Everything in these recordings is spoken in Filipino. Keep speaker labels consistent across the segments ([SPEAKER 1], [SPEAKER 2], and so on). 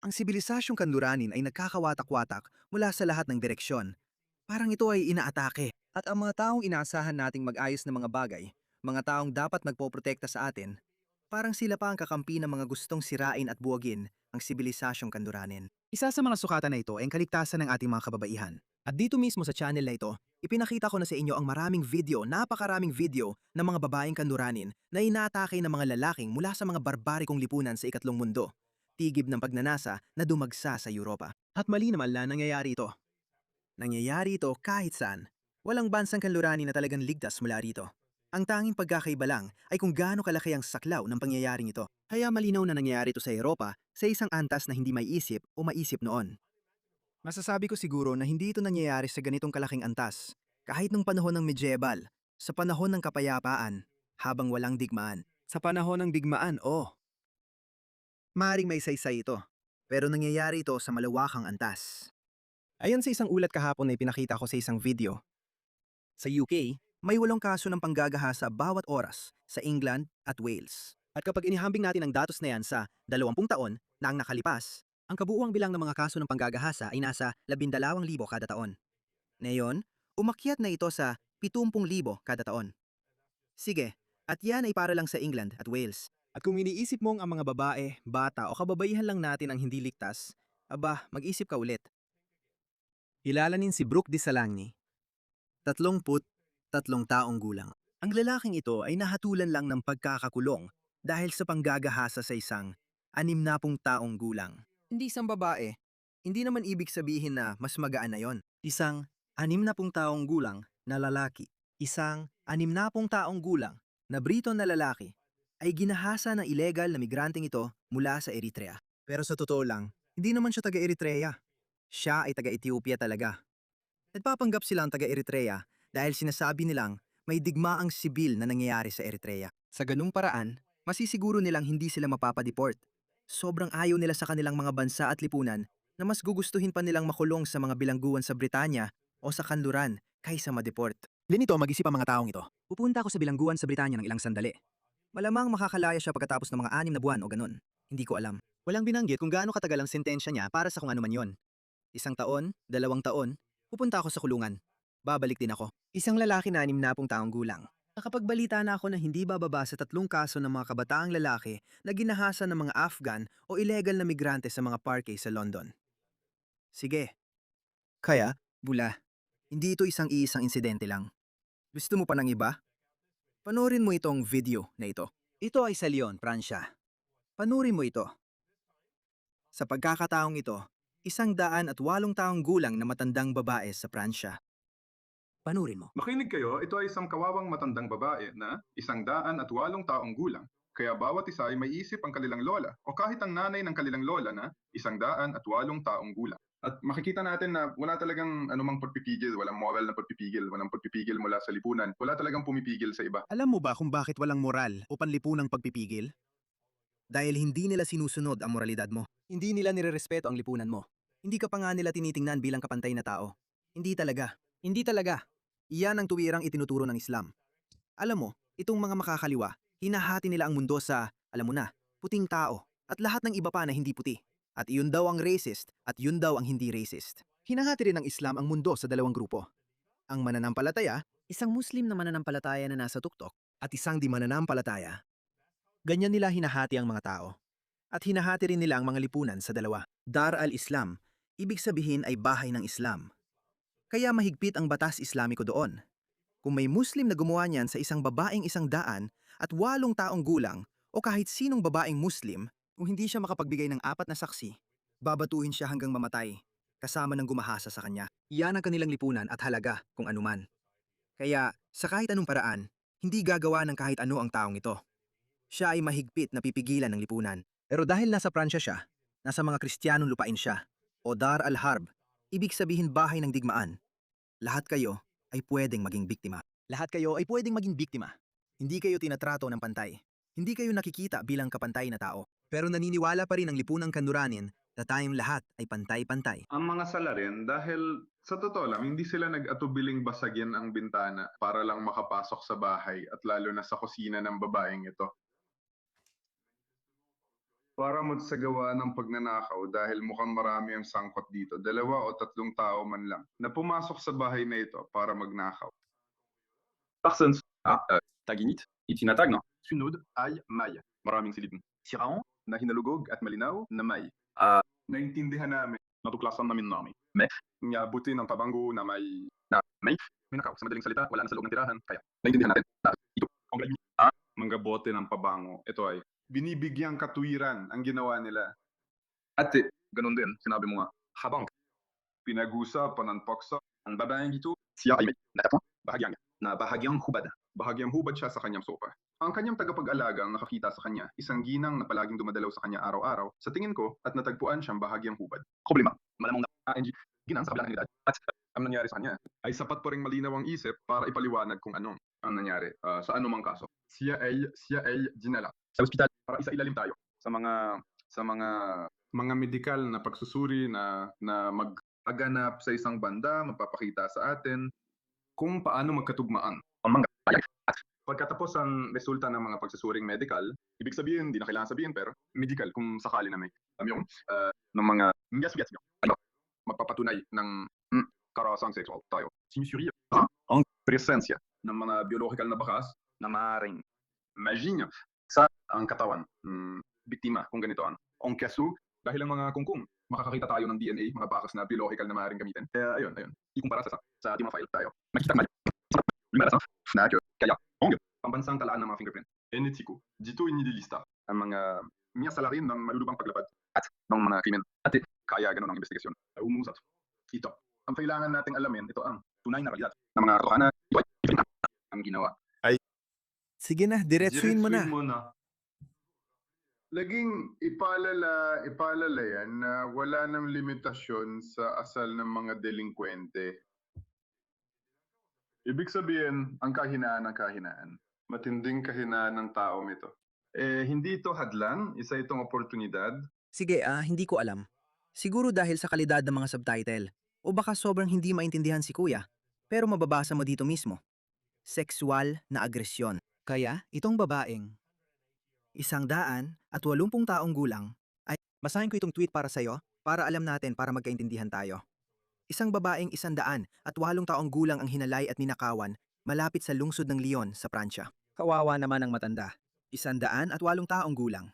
[SPEAKER 1] Ang sibilisasyong kanluranin ay nagkakawatak-watak mula sa lahat ng direksyon. Parang ito ay inaatake. At ang mga taong inaasahan nating mag-ayos ng mga bagay, mga taong dapat nagpoprotekta sa atin, parang sila pa ang kakampi ng mga gustong sirain at buwagin ang sibilisasyong kanluranin. Isa sa mga sukatan na ito ay ang kaligtasan ng ating mga kababaihan. At dito mismo sa channel na ito, ipinakita ko na sa inyo ang napakaraming video ng mga babaeng kanluranin na inaatake ng mga lalaking mula sa mga barbarikong lipunan sa ikatlong mundo. Tigib ng pagnanasa na dumagsa sa Europa. At mali naman lang nangyayari ito. Nangyayari ito kahit saan. Walang bansang kanluranin na talagang ligtas mula rito. Ang tanging pagkakaiba lang ay kung gaano kalaki ang saklaw ng pangyayaring ito. Kaya malinaw na nangyayari ito sa Europa sa isang antas na hindi may isip o maisip noon. Masasabi ko siguro na hindi ito nangyayari sa ganitong kalaking antas, kahit nung panahon ng medieval, sa panahon ng kapayapaan, habang walang digmaan. Sa panahon ng digmaan, maaaring may saysay ito, pero nangyayari ito sa malawakang antas. Ayon sa isang ulat kahapon na ipinakita ko sa isang video, sa UK, may 8 kaso ng panggagahasa bawat oras sa England at Wales. At kapag inihambing natin ang datos na yan sa 20 taon na ang nakalipas, ang kabuuang bilang ng mga kaso ng panggagahasa ay nasa 12,000 kada taon. Ngayon, umakyat na ito sa 70,000 kada taon. Sige, at yan ay para lang sa England at Wales. At kung iniisip mong ang mga babae, bata o kababaihan lang natin ang hindi ligtas, aba, mag-isip ka ulit. Kilalanin si Brooke de Salangni, 33 taong gulang. Ang lalaking ito ay nahatulan lang ng pagkakakulong dahil sa panggagahasa sa isang 60 taong gulang. Hindi isang babae. Hindi naman ibig sabihin na mas magaan na yon. Isang 60 taong gulang na lalaki. Isang 60 taong gulang na Briton na lalaki ay ginahasa ng ilegal na migranteng ito mula sa Eritrea. Pero sa totoo lang, hindi naman siya taga-Eritrea. Siya ay taga-Ethiopia talaga. Nagpapanggap silang taga-Eritrea dahil sinasabi nilang may digmaang sibil na nangyayari sa Eritrea. Sa ganung paraan, masisiguro nilang hindi sila mapapadeport. Sobrang ayaw nila sa kanilang mga bansa at lipunan na mas gugustuhin pa nilang makulong sa mga bilangguan sa Britanya o sa kanluran kaysa madeport. Linito mag-isip ang mga taong ito. Pupunta ako sa bilangguan sa Britanya ng ilang sandali. Malamang makakalaya siya pagkatapos ng mga 6 na buwan o ganun. Hindi ko alam. Walang binanggit kung gaano katagal ang sentensya niya para sa kung ano man yon. 1 taon, 2 taon, pupunta ako sa kulungan. Babalik din ako. Isang lalaki na 60 taong gulang. Nakapagbalita na ako na hindi bababa sa 3 kaso ng mga kabataang lalaki na ginahasa ng mga Afghan o illegal na migrante sa mga parke sa London. Sige. Kaya, bula. Hindi ito isang-iisang insidente lang. Gusto mo pa ng iba? Panoorin mo itong video na ito. Ito ay sa Lyon, Pransya. Panoorin mo ito. Sa pagkakataong ito, 108 taong gulang na matandang babae sa Pransya. Panoorin mo.
[SPEAKER 2] Makinig kayo, ito ay isang kawawang matandang babae na 108 taong gulang. Kaya bawat isa ay may isip ang kanilang lola o kahit ang nanay ng kanilang lola na 108 taong gulang. At makikita natin na wala talagang anumang pagpipigil, walang moral na pagpipigil, walang pagpipigil mula sa lipunan, wala talagang pumipigil sa iba.
[SPEAKER 1] Alam mo ba kung bakit walang moral o panlipunang pagpipigil? Dahil hindi nila sinusunod ang moralidad mo. Hindi nila nirerespeto ang lipunan mo. Hindi ka pa nga nila tinitingnan bilang kapantay na tao. Hindi talaga. Hindi talaga. Iyan ang tuwirang itinuturo ng Islam. Alam mo, itong mga makakaliwa, hinahati nila ang mundo sa, alam mo na, puting tao at lahat ng iba pa na hindi puti. At iyon daw ang racist at yun daw ang hindi racist. Hinahati rin ng Islam ang mundo sa 2 grupo. Ang mananampalataya, isang Muslim na mananampalataya na nasa tuktok, at isang di mananampalataya. Ganyan nila hinahati ang mga tao. At hinahati rin nila ang mga lipunan sa 2. Dar al-Islam, ibig sabihin ay bahay ng Islam. Kaya mahigpit ang batas Islamiko doon. Kung may Muslim na gumawa niyan sa isang babaeng 100 at 8 taong gulang o kahit sinong babaeng Muslim, kung hindi siya makapagbigay ng 4 na saksi, babatuhin siya hanggang mamatay, kasama ng gumahasa sa kanya. Iyan ang kanilang lipunan at halaga kung anuman. Kaya, sa kahit anong paraan, hindi gagawa ng kahit ano ang taong ito. Siya ay mahigpit na pipigilan ng lipunan. Pero dahil nasa Pransya siya, nasa mga Kristiyanong lupain siya, o Dar al-Harb, ibig sabihin bahay ng digmaan, lahat kayo ay pwedeng maging biktima. Lahat kayo ay pwedeng maging biktima. Hindi kayo tinatrato ng pantay. Hindi kayo nakikita bilang kapantay na tao. Pero naniniwala pa rin ang lipunang kanluranin na tayong lahat ay pantay-pantay.
[SPEAKER 2] Ang mga salarin, dahil sa totoo lang, hindi sila nag-atubiling basagin ang bintana para lang makapasok sa bahay at lalo na sa kusina ng babaeng ito. Para magsagawa ng pagnanakaw dahil mukhang marami ang sangkot dito, 2 o 3 tao man lang na pumasok sa bahay na ito para magnakaw. Parsons. Taginit. Itinatag, no? Sunod ay may. Maraming silid. Sirao na hinalugog at malinaw na may. Naintindihan namin. Natuklasan namin. May. Nga buti ng pabango na may. May nakaw. Sa madaling salita, wala na sa loob ng tirahan. Kaya, naintindihan natin. Ito. Mga bote ng pabango. Ito ay binibigyang katuwiran ang ginawa nila. Ate, ganun din. Sinabi mo nga. Habang pinag-usapan ng paksa, ang babaeng ito, siya ay may natapang bahagyang hubad. Bahagyang hubad siya sa kanyang sofa. Ang kanyang tagapag-alaga ang nakakita sa kanya, isang ginang na palaging dumadalaw sa kanya araw-araw, sa tingin ko, at natagpuan siyang bahagyang hubad. Problema, malamang na ANG, ginang sa kabila ng edad. At ang nangyari sa kanya ay sapat pa ring malinaw ang isip para ipaliwanag kung anong ang nangyari sa anumang kaso. Siya ay dinala sa ospital para isailalim tayo sa mga medikal na pagsusuri na mag-aganap sa isang banda, magpapakita sa atin kung paano magkatugmaan ang mga at pagkatapos ang resulta ng mga pagsusuring medical, ibig sabihin, hindi na kailangan sabihin, pero medical kung sakali na may yung ng mga gets nyo. Ano, magpapatunay ng karasang sexual tayo. Sinusuri ang presensya ng mga biological na bakas na maaaring imagine sa ang katawan biktima kung ganito ang kaso dahil ang mga kungkung makakakita tayo ng DNA, mga bakas na biological na maaaring gamitin. Kaya ayun, ikumpara sa ating mga file tayo. Makikita na kaya pambansang talaan ng mga fingerprint. Enetiko, dito inililista ang mga salarin ng malulubang paglabag at ng mga krimen. At kaya ganun ang investigasyon. Umusat. Ito. Ang kailangan nating alamin, ito ang tunay na realidad ng mga katotohanan. Ito ay ang ginawa.
[SPEAKER 1] Sige na, diretsuin mo na.
[SPEAKER 2] Laging ipalala yan na wala ng limitasyon sa asal ng mga delinkwente. Ibig sabihin, ang kahinaan ng kahinaan. Matinding kahinaan ng taong ito. Hindi ito hadlang, isa itong oportunidad.
[SPEAKER 1] Sige, hindi ko alam. Siguro dahil sa kalidad ng mga subtitle. O baka sobrang hindi maintindihan si kuya. Pero mababasa mo dito mismo. Sexual na agresyon. Kaya, itong babaeng 180 taong gulang ay basahin ko itong tweet para sa'yo para alam natin para magkaintindihan tayo. Isang babaeng 180 taong gulang ang hinalay at ninakawan malapit sa lungsod ng Lyon sa Pransya. Kawawa naman ang matanda. 180 taong gulang.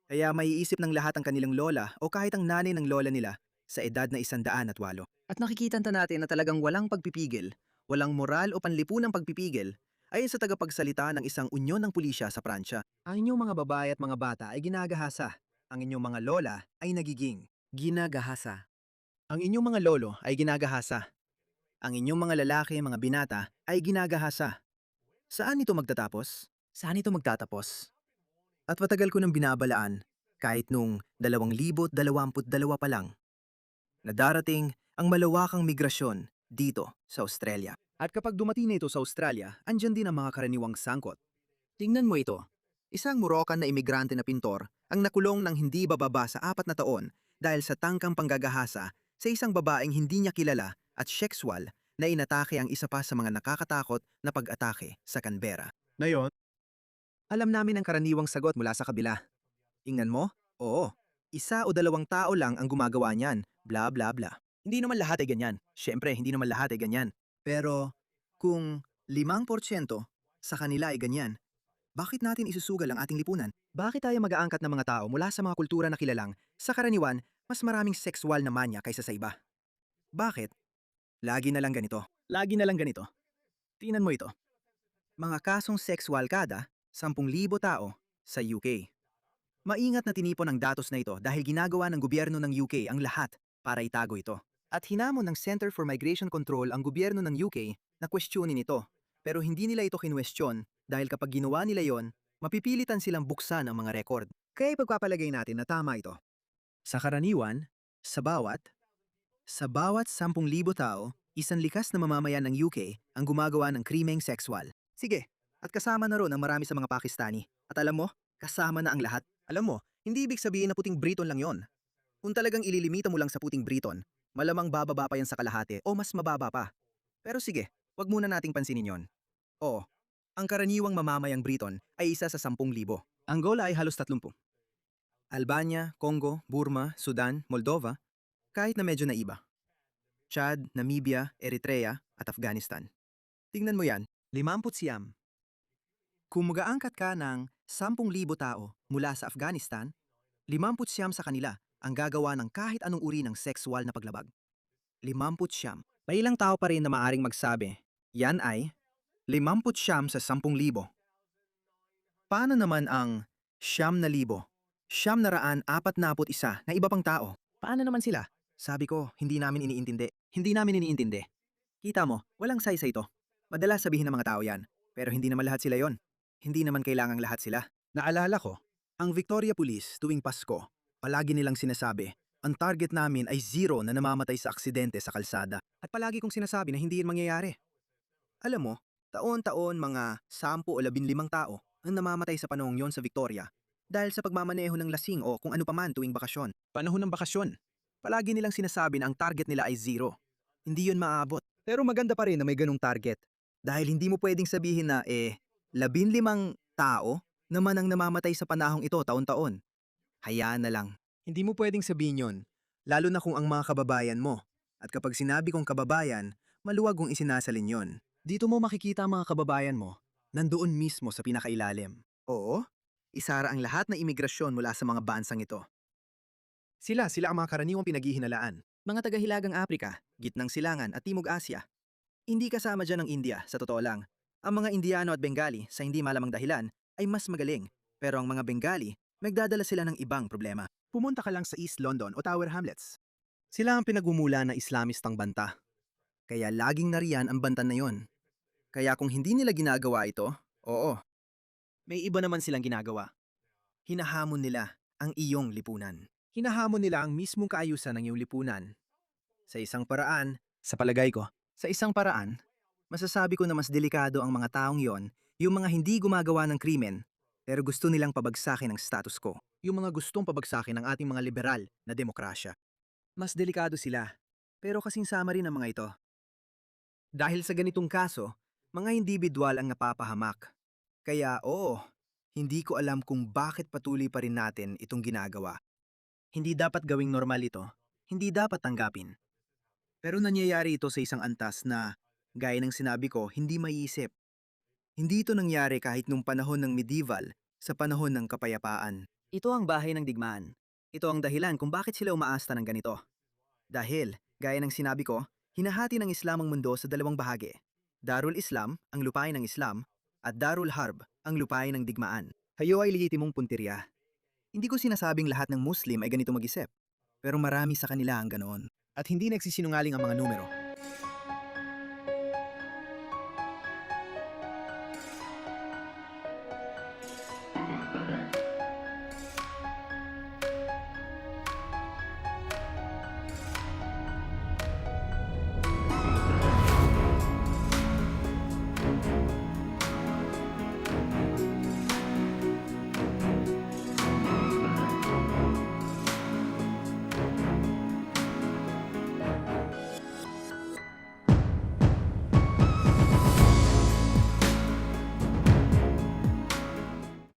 [SPEAKER 1] Kaya maiisip ng lahat ang kanilang lola o kahit ang nanay ng lola nila sa edad na 108. At nakikita natin na talagang walang pagpipigil, walang moral o panlipunang pagpipigil ayon sa tagapagsalita ng isang unyon ng pulisya sa Pransya. Ang inyong mga babae at mga bata ay ginagahasa. Ang inyong mga lola ay nagiging ginagahasa. Ang inyong mga lolo ay ginagahasa. Ang inyong mga lalaki, mga binata ay ginagahasa. Saan ito magtatapos? Saan ito magtatapos? At matagal ko nang binabalaan, kahit nung 2022 pa lang, na darating ang malawakang migrasyon dito sa Australia. At kapag dumating na ito sa Australia, andyan din ang mga karaniwang sangkot. Tingnan mo ito. Isang Moroccan na imigrante na pintor ang nakulong ng hindi bababa sa 4 na taon dahil sa tangkang panggagahasa sa isang babaeng hindi niya kilala at sexual na inatake ang isa pa sa mga nakakatakot na pag-atake sa Canberra. Ngayon, alam namin ang karaniwang sagot mula sa kabila. Tingnan mo? Oo. 1 o 2 tao lang ang gumagawa niyan. Bla bla bla. Hindi naman lahat ay ganyan. Siyempre, hindi naman lahat ay ganyan. Pero, kung 5% sa kanila ay ganyan, bakit natin isusugal ang ating lipunan? Bakit tayo mag-aangkat ng mga tao mula sa mga kultura na kilalang, sa karaniwan, mas maraming sexual na manya kaysa sa iba? Bakit? Lagi na lang ganito. Lagi na lang ganito. Tingnan mo ito. Mga kasong sexual kada 10,000 tao sa UK. Maingat na tinipon ang datos na ito dahil ginagawa ng gobyerno ng UK ang lahat para itago ito. At hinamon ng Center for Migration Control ang gobyerno ng UK na kwestiyonin ito. Pero hindi nila ito kinwestiyon dahil kapag ginawa nila yon, mapipilitan silang buksan ang mga rekord. Kaya ipagpapalagay natin na tama ito. Sa karaniwan, sa bawat 10,000 tao, isang likas na mamamayan ng UK ang gumagawa ng krimeng sexual. Sige, at kasama na ron ang marami sa mga Pakistani. At alam mo, kasama na ang lahat. Alam mo, hindi ibig sabihin na puting Briton lang yon. Kung talagang ililimita mo lang sa puting Briton, malamang bababa pa yan sa kalahati o mas mababa pa. Pero sige, wag muna nating pansinin yon. Oo, ang karaniwang mamamayang Briton ay isa sa 10,000. Ang gola ay halos 30. Albania, Congo, Burma, Sudan, Moldova, kahit na medyo naiba. Chad, Namibia, Eritrea at Afghanistan. Tingnan mo yan, 50. Kung mag-aangkat ka ng 10,000 tao mula sa Afghanistan, 50 sa kanila ang gagawa ng kahit anong uri ng sexual na paglabag. 50. May ilang tao pa rin na maaring magsabi, yan ay 50 sa 10,000. Paano naman ang 9,000, 941 na iba pang tao? Paano naman sila? Sabi ko, hindi namin iniintindi. Hindi namin iniintindi. Kita mo, walang saysay ito. Madalas sabihin ng mga tao yan, pero hindi naman lahat sila yon. Hindi naman kailangang lahat sila. Naalala ko, ang Victoria Police tuwing Pasko, palagi nilang sinasabi, ang target namin ay 0 na namamatay sa aksidente sa kalsada. At palagi kong sinasabi na hindi yun mangyayari. Alam mo, taon-taon mga 10 o 15 tao ang namamatay sa panahong yon sa Victoria dahil sa pagmamaneho ng lasing o kung ano paman tuwing bakasyon. Panahon ng bakasyon. Palagi nilang sinasabi na ang target nila ay 0. Hindi yun maaabot. Pero maganda pa rin na may ganung target. Dahil hindi mo pwedeng sabihin na 15 tao naman ang namamatay sa panahong ito taon-taon. Hayaan na lang. Hindi mo pwedeng sabihin yon, lalo na kung ang mga kababayan mo. At kapag sinabi kong kababayan, maluwag kong isinasalin yon. Dito mo makikita ang mga kababayan mo, nandoon mismo sa pinakailalim. Oo, isara ang lahat ng imigrasyon mula sa mga bansang ito. Sila ang mga karaniwang pinaghihinalaan. Mga taga-hilagang Aprika, gitnang silangan at Timog Asya. Hindi kasama dyan ang India, sa totoo lang. Ang mga Indiano at Bengali, sa hindi malamang dahilan, ay mas magaling. Pero ang mga Bengali, nagdadala sila ng ibang problema. Pumunta ka lang sa East London o Tower Hamlets. Sila ang pinagmumula na Islamistang banta. Kaya laging nariyan ang bantan na yon. Kaya kung hindi nila ginagawa ito, oo, may iba naman silang ginagawa. Hinahamon nila ang iyong lipunan. Hinahamon nila ang mismong kaayusan ng iyong lipunan. Sa isang paraan, sa palagay ko, sa isang paraan, masasabi ko na mas delikado ang mga taong yon, yung mga hindi gumagawa ng krimen, pero gusto nilang pabagsakin ang status quo. Yung mga gustong pabagsakin ang ating mga liberal na demokrasya. Mas delikado sila, pero kasing sama rin ang mga ito. Dahil sa ganitong kaso, mga individual ang napapahamak. Kaya oo, hindi ko alam kung bakit patuloy pa rin natin itong ginagawa. Hindi dapat gawing normal ito. Hindi dapat tanggapin. Pero nangyayari ito sa isang antas na, gaya ng sinabi ko, hindi maiisip. Hindi ito nangyari kahit nung panahon ng medieval, sa panahon ng kapayapaan. Ito ang bahay ng digmaan. Ito ang dahilan kung bakit sila umaasta ng ganito. Dahil, gaya ng sinabi ko, hinahati ng Islam ang mundo sa dalawang bahagi. Darul Islam, ang lupain ng Islam, at Darul Harb, ang lupain ng digmaan. Kayo ay lehitimong puntirya. Hindi ko sinasabing lahat ng Muslim ay ganito mag-isip, pero marami sa kanila ang ganoon. At hindi nagsisinungaling ang mga numero.